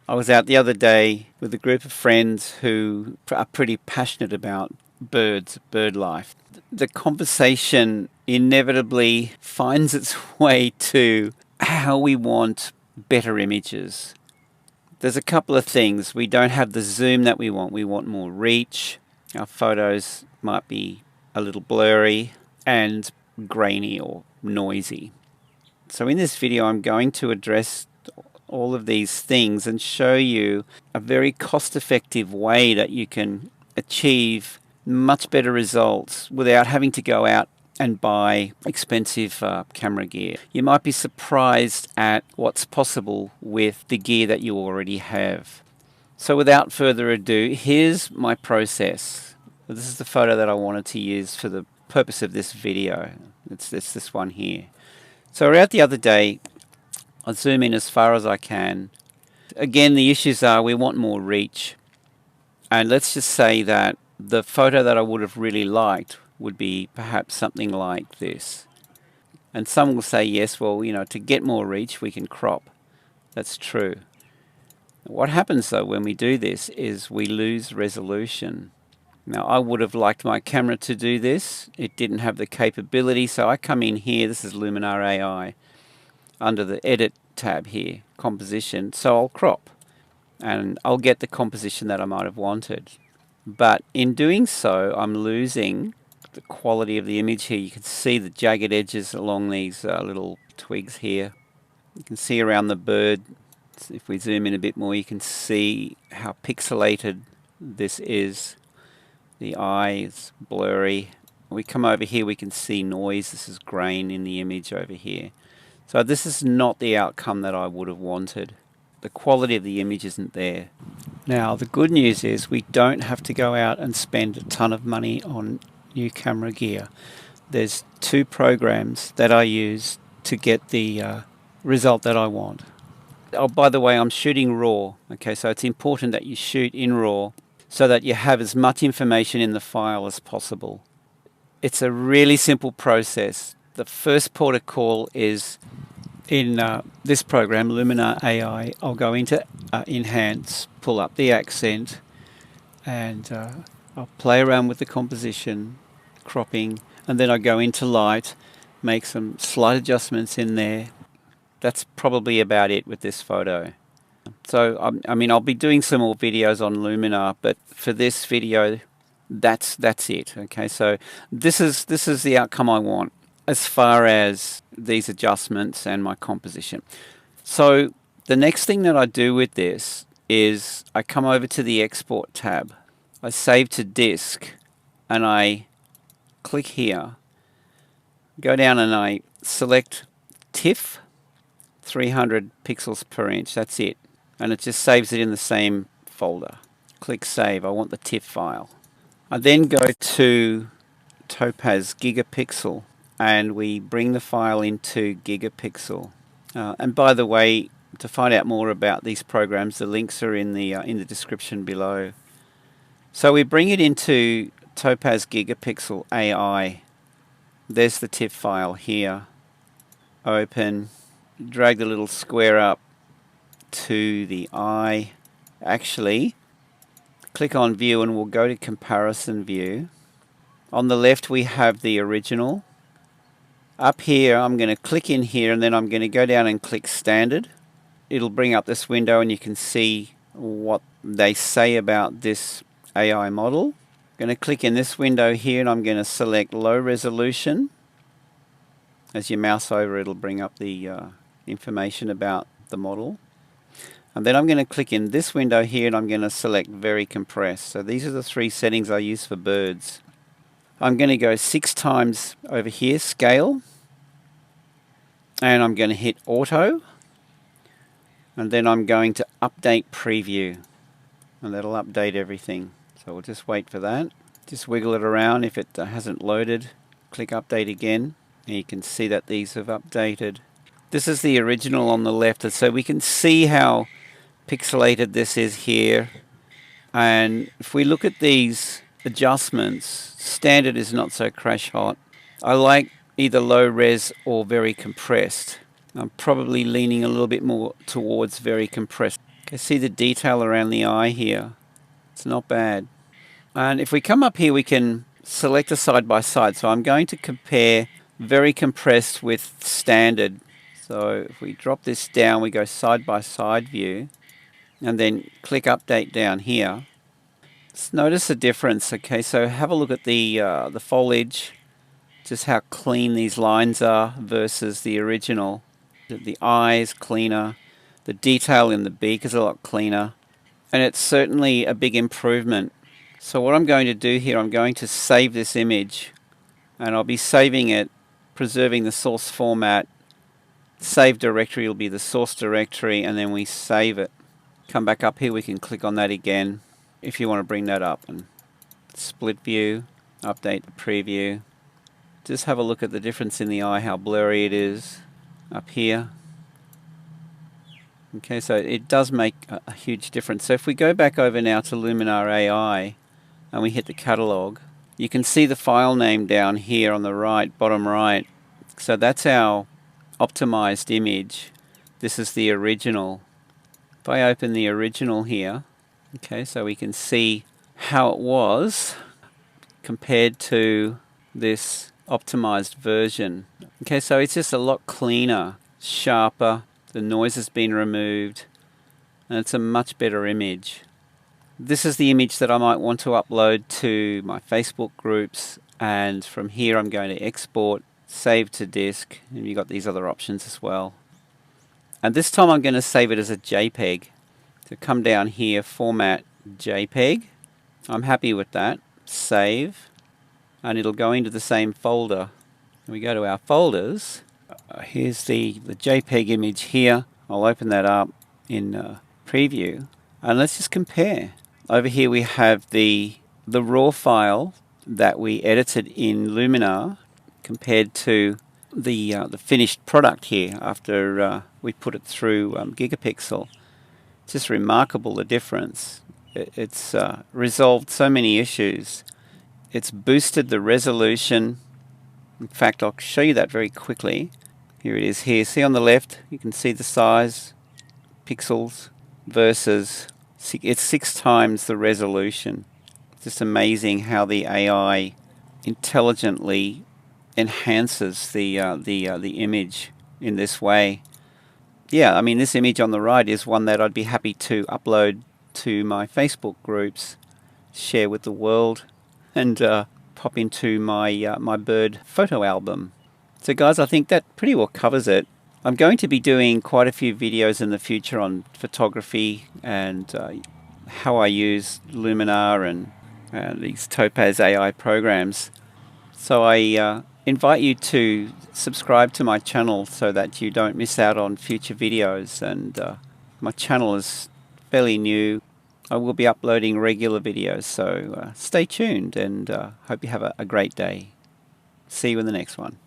I was out the other day with a group of friends who are pretty passionate about birds, bird life. The conversation inevitably finds its way to how we want better images. There's a couple of things. We don't have the zoom that we want. We want more reach. Our photos might be a little blurry and grainy or noisy. So in this video, I'm going to address all of these things and show you a very cost-effective way that you can achieve much better results without having to go out and buy expensive camera gear. You might be surprised at what's possible with the gear that you already have. So without further ado, here's my process. This is the photo that I wanted to use for the purpose of this video. It's this one here. So we're out the other day. I zoom in as far as I can. Again, the issues are we want more reach. And let's just say that the photo that I would have really liked would be perhaps something like this. And some will say, yes, well, to get more reach, we can crop. That's true. What happens, though, when we do this is we lose resolution. Now, I would have liked my camera to do this. It didn't have the capability, so I come in here. This is Luminar AI. Under the Edit tab here, Composition. So I'll crop, and I'll get the composition that I might have wanted. But in doing so, I'm losing the quality of the image here. You can see the jagged edges along these little twigs here. You can see around the bird. If we zoom in a bit more, you can see how pixelated this is. The eye is blurry. When we come over here, we can see noise. This is grain in the image over here. So this is not the outcome that I would have wanted. The quality of the image isn't there. Now, the good news is we don't have to go out and spend a ton of money on new camera gear. There's two programs that I use to get the result that I want. Oh, by the way, I'm shooting RAW. Okay, so it's important that you shoot in RAW so that you have as much information in the file as possible. It's a really simple process. The first port of call is in this program, Luminar AI. I'll go into Enhance, pull up the accent, and I'll play around with the composition, cropping, and then I go into Light, make some slight adjustments in there. That's probably about it with this photo. So I mean, I'll be doing some more videos on Luminar, but for this video, that's it. Okay, so this is the outcome I want as far as these adjustments and my composition. So the next thing that I do with this is I come over to the Export tab. I save to disk, and I click here, go down and I select TIFF, 300 pixels per inch. That's it. And it just saves it in the same folder. Click Save. I want the TIFF file. I then go to Topaz Gigapixel, and we bring the file into Gigapixel. And by the way, to find out more about these programs, the links are in the description below. So we bring it into Topaz Gigapixel AI. There's the TIFF file here. Open. Drag the little square up to the eye. Actually, click on View and we'll go to Comparison View. On the left we have the original. Up here I'm going to click in here, and then I'm going to go down and click Standard. It'll bring up this window and you can see what they say about this AI model. I'm going to click in this window here, and I'm going to select Low Resolution. As you mouse over, it'll bring up the information about the model. And then I'm going to click in this window here, and I'm going to select Very Compressed. So these are the three settings I use for birds. I'm going to go 6 times over here, Scale. And I'm going to hit Auto. And then I'm going to Update Preview. And that'll update everything. So we'll just wait for that. Just wiggle it around. If it hasn't loaded, click Update again. And you can see that these have updated. This is the original on the left, so we can see how pixelated this is here. And if we look at these adjustments, Standard is not so crash hot. I like either low res or very compressed. I'm probably leaning a little bit more towards very compressed. Okay, see the detail around the eye here. It's not bad. And if we come up here, we can select a side by side. So I'm going to compare very compressed with standard. So if we drop this down, we go side by side view, and then click update down here. Let's notice the difference. Okay, so have a look at the foliage, just how clean these lines are versus the original. The eye is cleaner. The detail in the beak is a lot cleaner. And it's certainly a big improvement. So what I'm going to do here, I'm going to save this image, and I'll be saving it, preserving the source format. Save directory will be the source directory, and then we save it. Come back up here, we can click on that again if you want to bring that up, and split view, update the preview. Just have a look at the difference in the eye, how blurry it is up here. Okay, so it does make a huge difference. So if we go back over now to Luminar AI and we hit the catalog, you can see the file name down here on the right, bottom right. So that's our optimized image. This is the original. If I open the original here, okay, so we can see how it was compared to this optimized version. Okay, so it's just a lot cleaner, sharper, the noise has been removed, and it's a much better image. This is the image that I might want to upload to my Facebook groups, and from here I'm going to export, save to disk, and you've got these other options as well. And this time I'm going to save it as a JPEG. So come down here, format JPEG. I'm happy with that. Save, and it'll go into the same folder. We go to our folders. Here's the JPEG image here. I'll open that up in preview, and let's just compare. Over here we have the raw file that we edited in Luminar compared to the finished product here after we put it through Gigapixel. It's just remarkable, the difference. It's resolved so many issues. It's boosted the resolution. In fact, I'll show you that very quickly. Here it is here. See on the left, you can see the size, pixels, versus, it's 6 times the resolution. It's just amazing how the AI intelligently enhances the image in this way. Yeah, I mean, this image on the right is one that I'd be happy to upload to my Facebook groups, share with the world, and pop into my my bird photo album. So guys, I think that pretty well covers it. I'm going to be doing quite a few videos in the future on photography and how I use Luminar and these Topaz AI programs. So I invite you to subscribe to my channel so that you don't miss out on future videos. And my channel is fairly new. I will be uploading regular videos, so stay tuned, and hope you have a great day. See you in the next one.